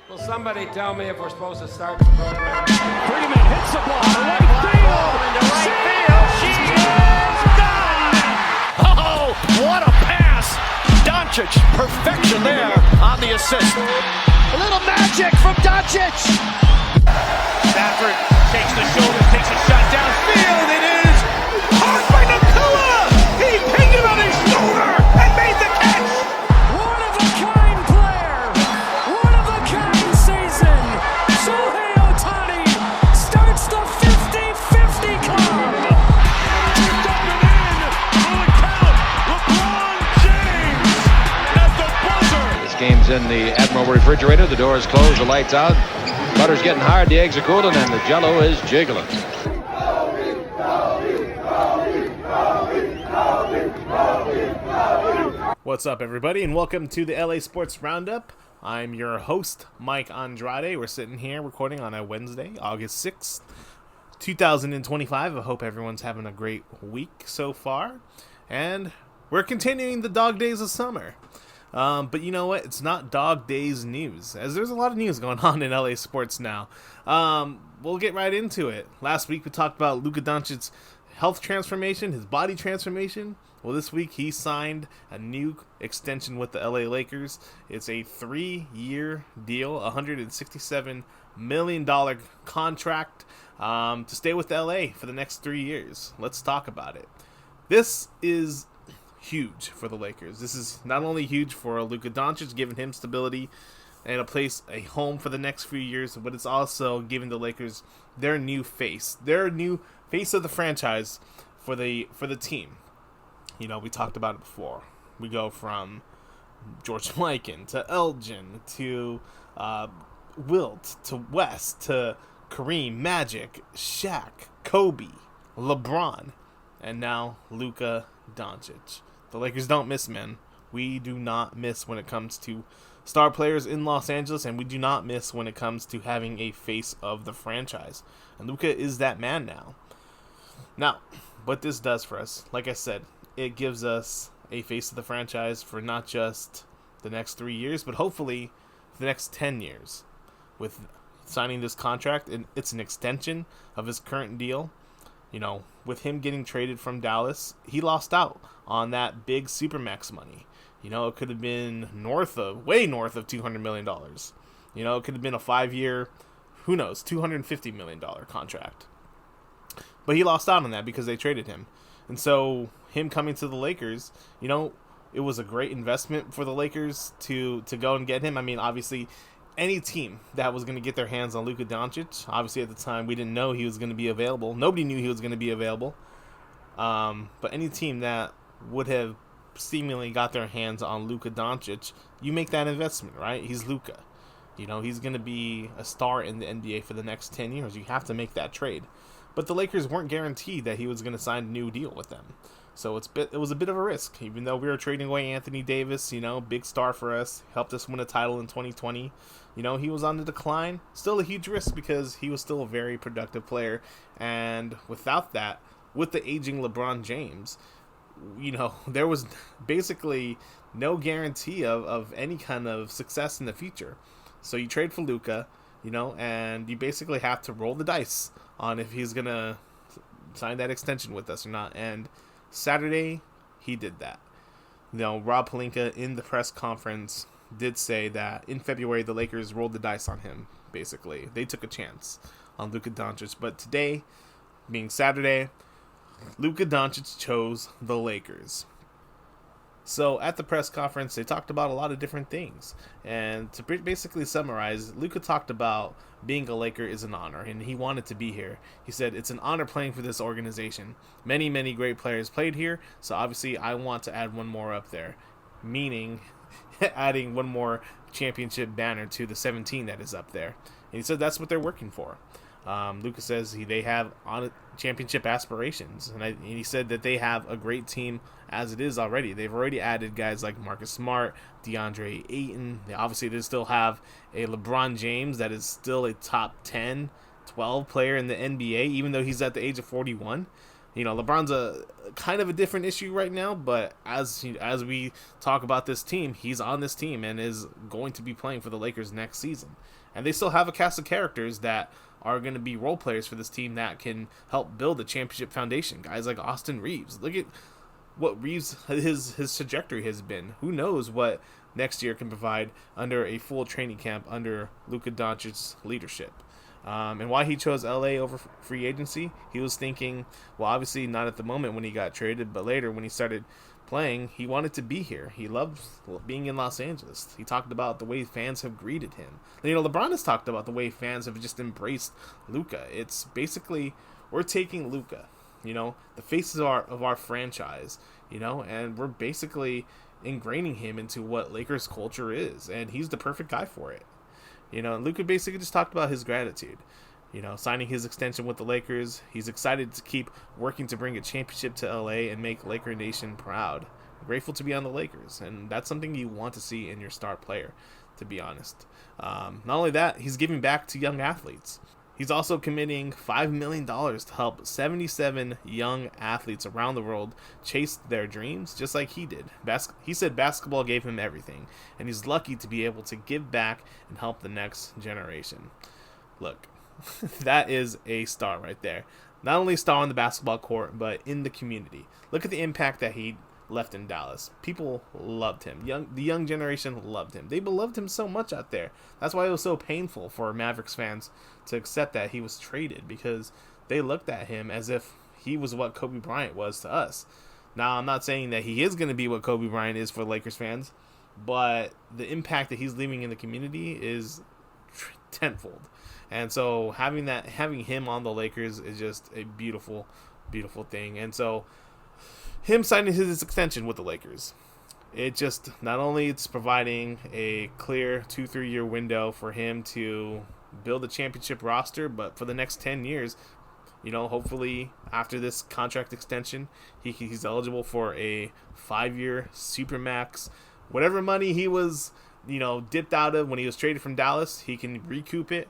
Will somebody tell me if we're supposed to start the program? Freeman hits the ball to right field. Into right field. She is done. Oh, what a pass. Doncic, perfection there on the assist. A little magic from Doncic. Stafford takes the shoulder, takes a shot downfield. It is caught by Nakua. He pinned him on his shoulder and made the catch. One of a kind player. One of a kind season. Shohei Ohtani starts the 50-50 club. Tipped up and in. Full count. LeBron James at the buzzer. This game's in the Admiral refrigerator. The door is closed. The lights out. Butter's getting hard. The eggs are cooling, and the Jello is jiggling. What's up, everybody, and welcome to the LA Sports Roundup. I'm your host, Mike Andrade. We're sitting here recording on a Wednesday, August 6th, 2025. I hope everyone's having a great week so far. And we're continuing the dog days of summer. But you know what? It's not dog days news, as there's a lot of news going on in LA sports now. We'll get right into it. Last week we talked about Luka Doncic's health transformation, his body transformation. Well, this week he signed a new extension with the LA Lakers. It's a 3-year deal, $167 million contract to stay with LA for the next 3 years. Let's talk about it. This is huge for the Lakers. This is not only huge for Luka Doncic, giving him stability and a home for the next few years, but it's also giving the Lakers their new face of the franchise for the team. You know, we talked about it before. We go from George Mikan to Elgin to Wilt to West to Kareem, Magic, Shaq, Kobe, LeBron, and now Luka Doncic. The Lakers don't miss, man. We do not miss when it comes to star players in Los Angeles, and we do not miss when it comes to having a face of the franchise. And Luka is that man now. Now, what this does for us, like I said, it gives us a face of the franchise for not just the next 3 years, but hopefully the next 10 years. With signing this contract, and it's an extension of his current deal. You know, with him getting traded from Dallas, he lost out on that big Supermax money. You know, it could have been way north of $200 million. You know, it could have been a 5-year, who knows, $250 million contract. But he lost out on that because they traded him. And so him coming to the Lakers, you know, it was a great investment for the Lakers to go and get him. I mean, obviously, any team that was going to get their hands on Luka Doncic, obviously at the time we didn't know he was going to be available. Nobody knew he was going to be available. But any team that would have seemingly got their hands on Luka Doncic, you make that investment, right? He's Luka. You know, he's going to be a star in the NBA for the next 10 years. You have to make that trade. But the Lakers weren't guaranteed that he was going to sign a new deal with them. So it was a bit of a risk. Even though we were trading away Anthony Davis, you know, big star for us, helped us win a title in 2020. You know, he was on the decline. Still a huge risk because he was still a very productive player. And without that, with the aging LeBron James, you know, there was basically no guarantee of any kind of success in the future. So you trade for Luka, you know, and you basically have to roll the dice on if he's going to sign that extension with us or not. And Saturday, he did that. You know, Rob Pelinka in the press conference did say that in February, the Lakers rolled the dice on him, basically. They took a chance on Luka Doncic. But today, being Saturday, Luka Doncic chose the Lakers. So at the press conference, they talked about a lot of different things. And to basically summarize, Luka talked about being a Laker is an honor, and he wanted to be here. He said, it's an honor playing for this organization. Many, many great players played here, so obviously I want to add one more up there. Meaning, adding one more championship banner to the 17 that is up there. And he said that's what they're working for. Luka says they have championship aspirations, and he said that they have a great team as it is already. They've already added guys like Marcus Smart, DeAndre Ayton. They still have a LeBron James that is still a top 10, 12 player in the NBA, even though he's at the age of 41. LeBron's a kind of a different issue right now, but as we talk about this team, he's on this team and is going to be playing for the Lakers next season. And they still have a cast of characters that are going to be role players for this team that can help build a championship foundation. Guys like Austin Reeves. Look at what Reeves, his trajectory has been. Who knows what next year can provide under a full training camp under Luka Doncic's leadership. And why he chose LA over free agency, he was thinking, well, obviously not at the moment when he got traded, but later when he started playing, he wanted to be here. He loves being in Los Angeles. He talked about the way fans have greeted him. LeBron has talked about the way fans have just embraced Luka. It's basically, we're taking Luka, the faces of our franchise, and we're basically ingraining him into what Lakers culture is, and he's the perfect guy for it. Luka basically just talked about his gratitude. Signing his extension with the Lakers. He's excited to keep working to bring a championship to LA and make Laker Nation proud. Grateful to be on the Lakers, and that's something you want to see in your star player, to be honest. Not only that, he's giving back to young athletes. He's also committing $5 million to help 77 young athletes around the world chase their dreams, just like he did. He said basketball gave him everything, and he's lucky to be able to give back and help the next generation. Look, that is a star right there. Not only a star on the basketball court, but in the community. Look at the impact that he left in Dallas. People loved him. The young generation loved him. They beloved him so much out there. That's why it was so painful for Mavericks fans to accept that he was traded, because they looked at him as if he was what Kobe Bryant was to us. Now, I'm not saying that he is going to be what Kobe Bryant is for Lakers fans, but the impact that he's leaving in the community is tenfold. And so having him on the Lakers is just a beautiful, beautiful thing. And so him signing his extension with the Lakers, it just not only it's providing a clear 2-3 year window for him to build a championship roster, but for the next 10 years, hopefully after this contract extension, he's eligible for a 5-year supermax. Whatever money he was, dipped out of when he was traded from Dallas, he can recoup it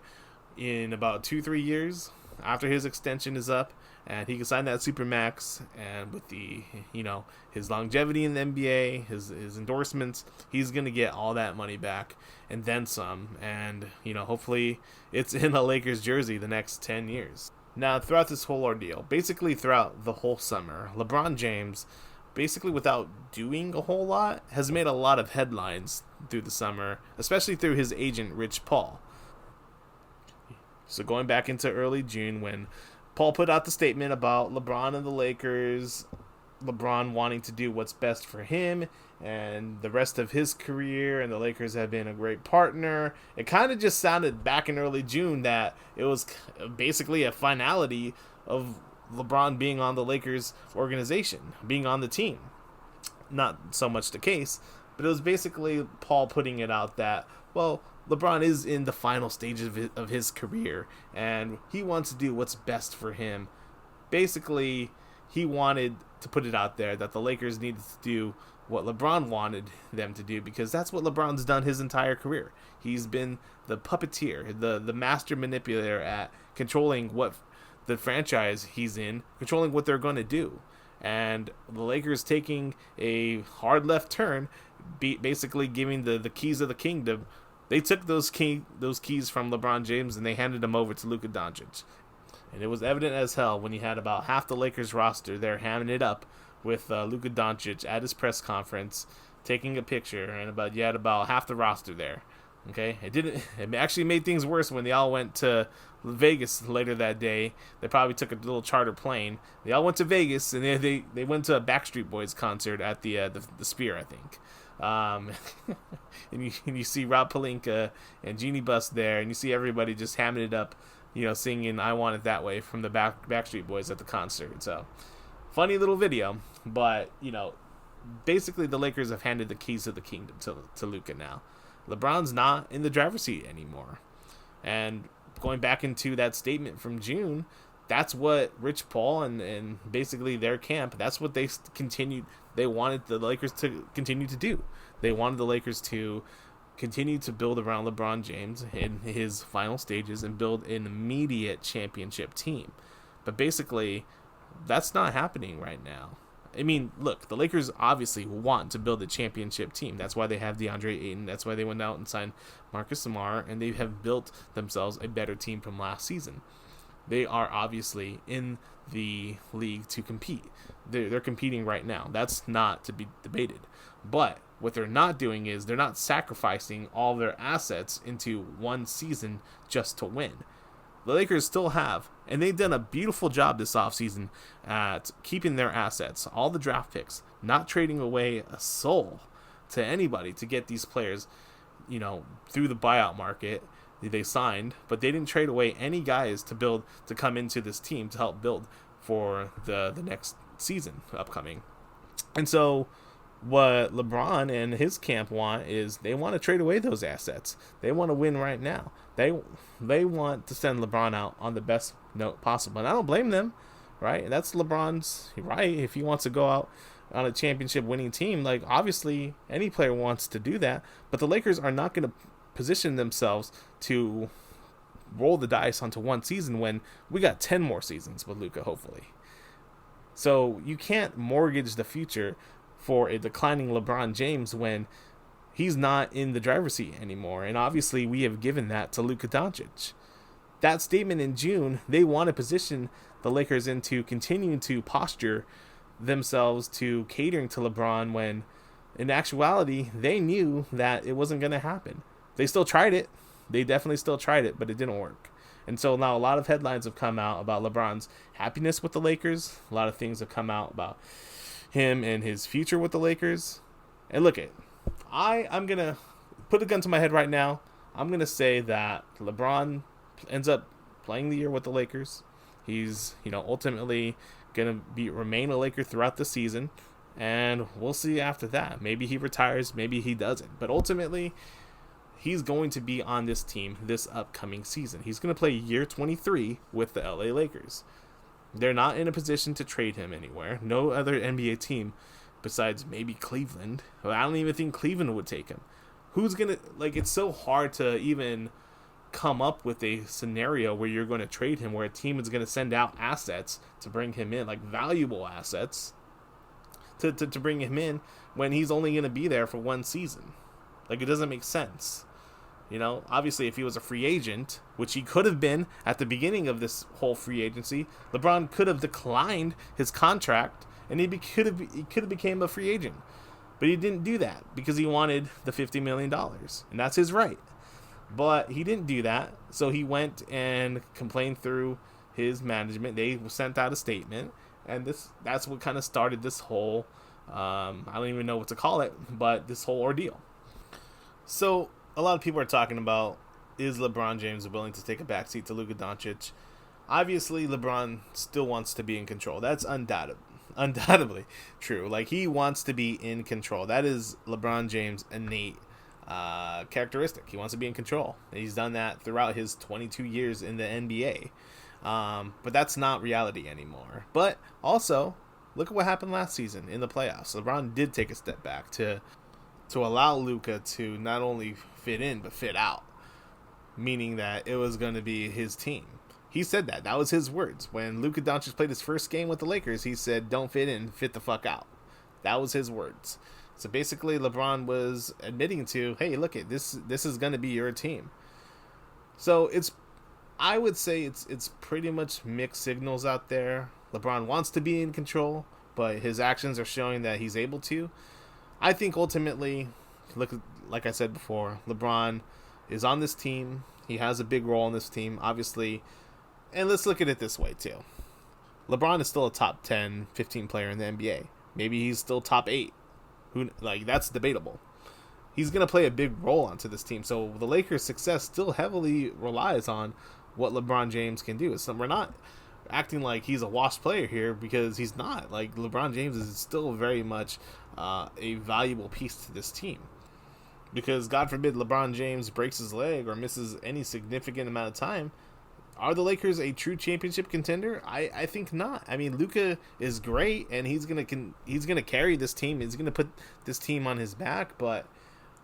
in about 2-3 years after his extension is up, and he can sign that supermax. And with the his longevity in the NBA, his endorsements, he's gonna get all that money back and then some. And hopefully it's in a Lakers jersey the next 10 years. Now, throughout this whole ordeal, basically throughout the whole summer, LeBron James, basically without doing a whole lot, has made a lot of headlines through the summer, especially through his agent Rich Paul. So going back into early June, when Paul put out the statement about LeBron and the Lakers, LeBron wanting to do what's best for him and the rest of his career, and the Lakers have been a great partner. It kind of just sounded back in early June that it was basically a finality of LeBron being on the Lakers organization, being on the team. Not so much the case, but it was basically Paul putting it out that, well, LeBron is in the final stages of his career, and he wants to do what's best for him. Basically, he wanted to put it out there that the Lakers needed to do what LeBron wanted them to do, because that's what LeBron's done his entire career. He's been the puppeteer, the master manipulator at controlling what the franchise he's in, controlling what they're going to do. And the Lakers taking a hard left turn, basically giving the keys of the kingdom. They took those keys from LeBron James and they handed them over to Luka Doncic. And it was evident as hell when you had about half the Lakers roster there hamming it up with Luka Doncic at his press conference, taking a picture, and you had about half the roster there. Okay, it actually made things worse when they all went to Vegas later that day. They probably took a little charter plane. They all went to Vegas, and they went to a Backstreet Boys concert at the Sphere, I think. And you see Rob Pelinka and Jeannie Buss there, and you see everybody just hamming it up, singing "I Want It That Way" from the Backstreet Boys at the concert. So, funny little video, but basically the Lakers have handed the keys to the kingdom to Luka now. LeBron's not in the driver's seat anymore. And going back into that statement from June, that's what Rich Paul and basically their camp, that's what they wanted the Lakers to continue to do. They wanted the Lakers to continue to build around LeBron James in his final stages and build an immediate championship team. But basically, That's not happening right now. I mean, look, the Lakers obviously want to build a championship team. That's why they have DeAndre Ayton. That's why they went out and signed Marcus Smart, and they have built themselves a better team from last season. They are obviously in the league to compete. They're competing right now. That's not to be debated. But what they're not doing is they're not sacrificing all their assets into one season just to win. The Lakers still have, and they've done a beautiful job this offseason at keeping their assets, all the draft picks, not trading away a soul to anybody to get these players, through the buyout market they signed, but they didn't trade away any guys to come into this team to help build for the next season upcoming. And so what LeBron and his camp want is they want to trade away those assets. They want to win right now. They want to send LeBron out on the best note possible. And I don't blame them, right? That's LeBron's right. If he wants to go out on a championship winning team, like obviously any player wants to do that. But the Lakers are not going to position themselves to roll the dice onto one season when we got 10 more seasons with Luka, hopefully. So you can't mortgage the future for a declining LeBron James when he's not in the driver's seat anymore. And obviously we have given that to Luka Doncic. That statement in June, they want to position the Lakers into continuing to posture themselves to catering to LeBron when in actuality they knew that it wasn't going to happen. They still tried it. They definitely still tried it, but it didn't work. And so now a lot of headlines have come out about LeBron's happiness with the Lakers. A lot of things have come out about him and his future with the Lakers. And look I'm going to put a gun to my head right now. I'm going to say that LeBron ends up playing the year with the Lakers. He's, ultimately going to remain a Laker throughout the season. And we'll see after that. Maybe he retires, maybe he doesn't. But ultimately, he's going to be on this team this upcoming season. He's going to play year 23 with the LA Lakers. They're not in a position to trade him anywhere. No other NBA team besides maybe Cleveland. I don't even think Cleveland would take him. Who's going to, it's so hard to even come up with a scenario where you're going to trade him, where a team is going to send out assets to bring him in, like valuable assets to bring him in when he's only going to be there for one season. It doesn't make sense. Obviously if he was a free agent, which he could have been at the beginning of this whole free agency, LeBron could have declined his contract and he could have became a free agent. But he didn't do that because he wanted the $50 million. And that's his right. But he didn't do that. So he went and complained through his management. They sent out a statement. And that's what kind of started this whole, I don't even know what to call it, but this whole ordeal. So a lot of people are talking about, is LeBron James willing to take a backseat to Luka Doncic? Obviously, LeBron still wants to be in control. That's undoubtedly true. He wants to be in control. That is LeBron James' innate characteristic. He wants to be in control. And he's done that throughout his 22 years in the NBA. But that's not reality anymore. But also, look at what happened last season in the playoffs. LeBron did take a step back to allow Luka to not only fit in, but fit out. Meaning that it was going to be his team. He said that. That was his words. When Luka Doncic played his first game with the Lakers, he said, don't fit in, fit the fuck out. That was his words. So basically, LeBron was admitting to, hey, look, this is going to be your team. So I would say it's pretty much mixed signals out there. LeBron wants to be in control, but his actions are showing that he's able to. I think ultimately, like I said before, LeBron is on this team. He has a big role in this team, obviously. And let's look at it this way, too. LeBron is still a top 10, 15 player in the NBA. Maybe he's still top 8. That's debatable. He's going to play a big role onto this team. So the Lakers' success still heavily relies on what LeBron James can do. So we're not acting like he's a washed player here because he's not. LeBron James is still very much a valuable piece to this team. Because God forbid LeBron James breaks his leg or misses any significant amount of time, are the Lakers a true championship contender? I think not. I mean, Luka is great, and he's gonna carry this team. He's gonna put this team on his back. But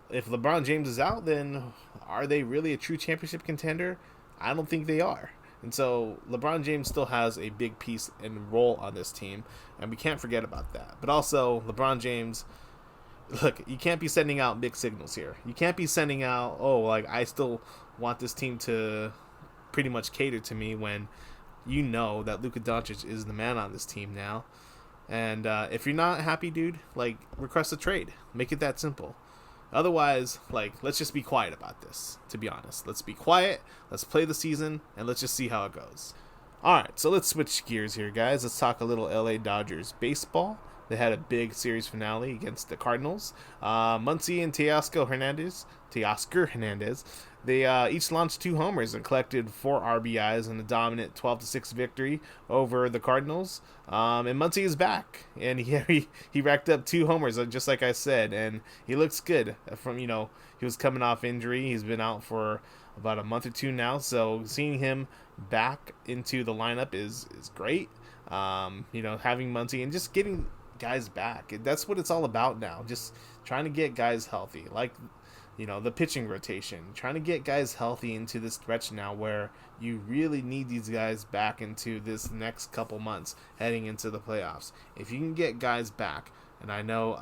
if LeBron James is out, then are they really a true championship contender? I don't think they are. And so LeBron James still has a big piece and role on this team, and we can't forget about that. But also, LeBron James, look, you can't be sending out big signals here. You can't be sending out, I still want this team to pretty much cater to me when you know that Luka Doncic is the man on this team now. And if you're not happy, dude, request a trade. Make it that simple. Otherwise, let's just be quiet about this, to be honest. Let's be quiet, let's play the season, and let's just see how it goes. Alright, so let's switch gears here, guys. Let's talk a little LA Dodgers baseball. They had a big series finale against the Cardinals. Muncy and Teoscar Hernandez, they each launched 2 homers and collected 4 RBIs in a dominant 12-6 victory over the Cardinals. And Muncy is back, and he racked up 2 homers, just like I said, and he looks good. He was coming off injury. He's been out for about a month or 2 now, so seeing him back into the lineup is great. Having Muncy and just getting guys back. That's what it's all about now. Just trying to get guys healthy. The pitching rotation. Trying to get guys healthy into this stretch now where you really need these guys back into this next couple months heading into the playoffs. If you can get guys back, and I know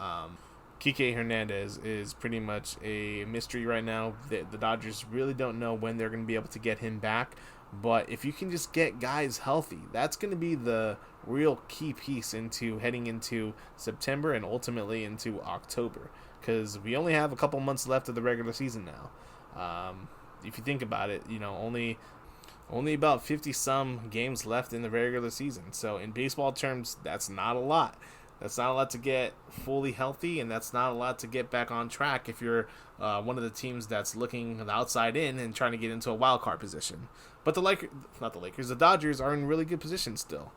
Kike Hernandez is pretty much a mystery right now. The Dodgers really don't know when they're going to be able to get him back. But if you can just get guys healthy, that's going to be the real key piece into heading into September and ultimately into October, because we only have a couple months left of the regular season now. If you think about it, only about 50 some games left in the regular season. So in baseball terms, that's not a lot. That's not a lot to get fully healthy, and that's not a lot to get back on track if you're one of the teams that's looking the outside in and trying to get into a wild card position. But the Dodgers are in really good position still.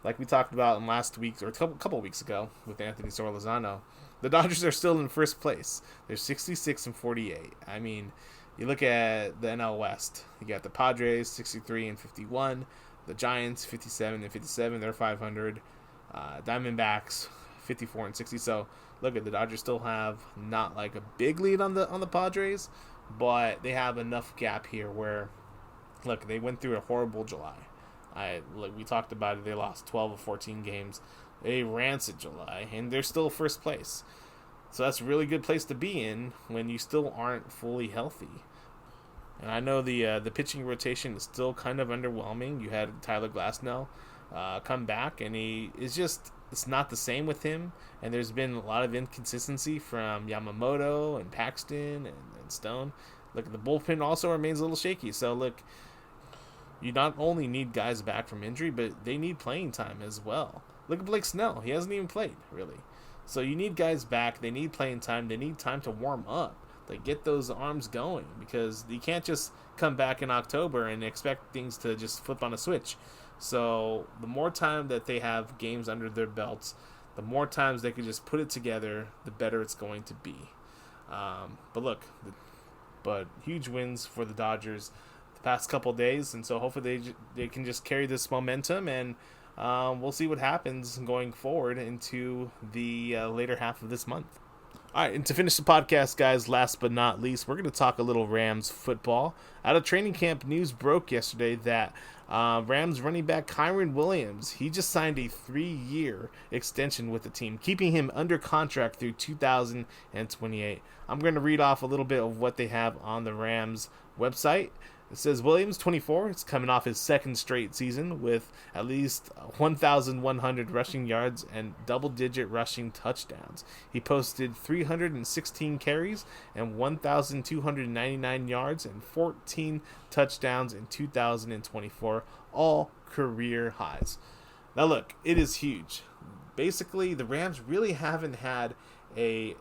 Like we talked about in last week or a couple weeks ago with Anthony Sorlozano, the Dodgers are still in first place. They're 66 and 48. I mean, you look at the NL West. You got the Padres 63 and 51, the Giants 57 and 57. They're 500. Diamondbacks 54 and 60. So look at the Dodgers still have not a big lead on the Padres, but they have enough gap here where they went through a horrible July. We talked about it. They lost 12 of 14 games. A rancid July, and they're still first place. So that's a really good place to be in when you still aren't fully healthy. And I know the pitching rotation is still kind of underwhelming. You had Tyler Glasnow come back, and it's not the same with him. And there's been a lot of inconsistency from Yamamoto and Paxton and Stone. The bullpen also remains a little shaky. So you not only need guys back from injury, but they need playing time as well. Look at Blake Snell. He hasn't even played, really. So you need guys back. They need playing time. They need time to warm up. Get those arms going, because you can't just come back in October and expect things to just flip on a switch. So the more time that they have games under their belts, the more times they can just put it together, the better it's going to be. But huge wins for the Dodgers the past couple days, and so hopefully they can just carry this momentum, and we'll see what happens going forward into the later half of this month. All right, and to finish the podcast, guys, last but not least, we're going to talk a little Rams football. Out of training camp, news broke yesterday that Rams running back Kyren Williams, he just signed a 3-year extension with the team, keeping him under contract through 2028. I'm going to read off a little bit of what they have on the Rams website. It says Williams, 24, is coming off his second straight season with at least 1,100 rushing yards and double-digit rushing touchdowns. He posted 316 carries and 1,299 yards and 14 touchdowns in 2024, all career highs. Now look, it is huge. Basically, the Rams really haven't had a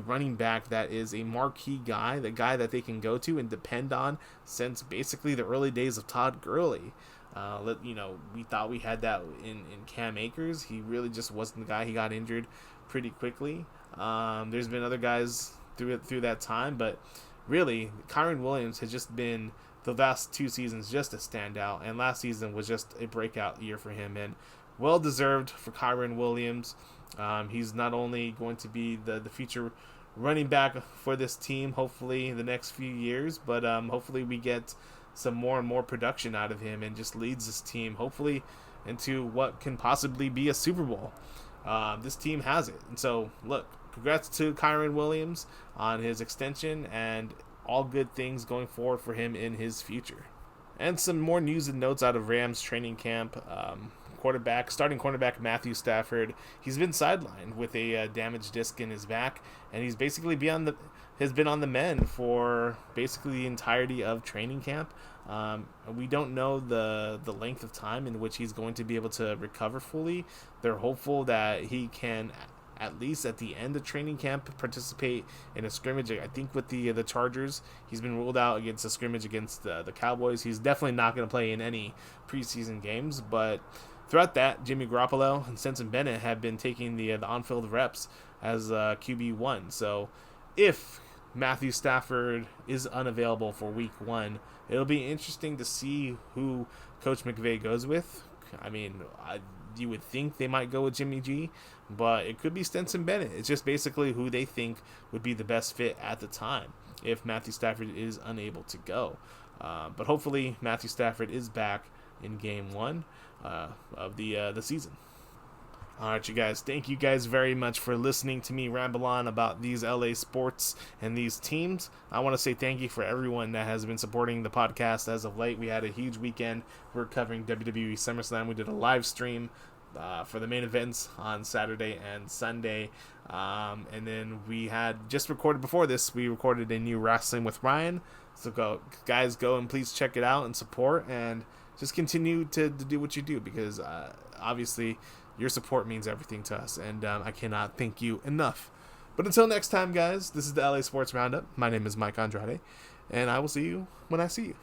running back that is a marquee guy, the guy that they can go to and depend on since basically the early days of Todd Gurley. We thought we had that in Cam Akers. He really just wasn't the guy. He got injured pretty quickly. There's been other guys through that time, but really, Kyren Williams has just been the last 2 seasons just a standout, and last season was just a breakout year for him, and well deserved for Kyren Williams. He's not only going to be the future running back for this team, hopefully in the next few years, but hopefully we get some more and more production out of him and just leads this team, hopefully, into what can possibly be a Super Bowl. This team has it. And so, look, congrats to Kyron Williams on his extension and all good things going forward for him in his future. And some more news and notes out of Rams training camp. Starting cornerback Matthew Stafford, he's been sidelined with a damaged disc in his back, and he's basically has been on the mend for basically the entirety of training camp. We don't know the length of time in which he's going to be able to recover fully. They're hopeful that he can, at least at the end of training camp, participate in a scrimmage. I think with the Chargers, he's been ruled out against a scrimmage against the Cowboys. He's definitely not going to play in any preseason games, but throughout that, Jimmy Garoppolo and Stetson Bennett have been taking the on-field reps as QB1. So if Matthew Stafford is unavailable for week 1, it'll be interesting to see who Coach McVay goes with. I mean, you would think they might go with Jimmy G, but it could be Stetson Bennett. It's just basically who they think would be the best fit at the time if Matthew Stafford is unable to go. But hopefully Matthew Stafford is back in game 1 of the season. All right, you guys. Thank you guys very much for listening to me ramble on about these LA sports and these teams. I want to say thank you for everyone that has been supporting the podcast as of late. We had a huge weekend. We're covering WWE SummerSlam. We did a live stream for the main events on Saturday and Sunday. And then we had just recorded before this, we recorded a new Wrestling with Ryan. So go and please check it out and support and just continue to do what you do, because obviously your support means everything to us, and I cannot thank you enough. But until next time, guys, this is the LA Sports Roundup. My name is Mike Andrade, and I will see you when I see you.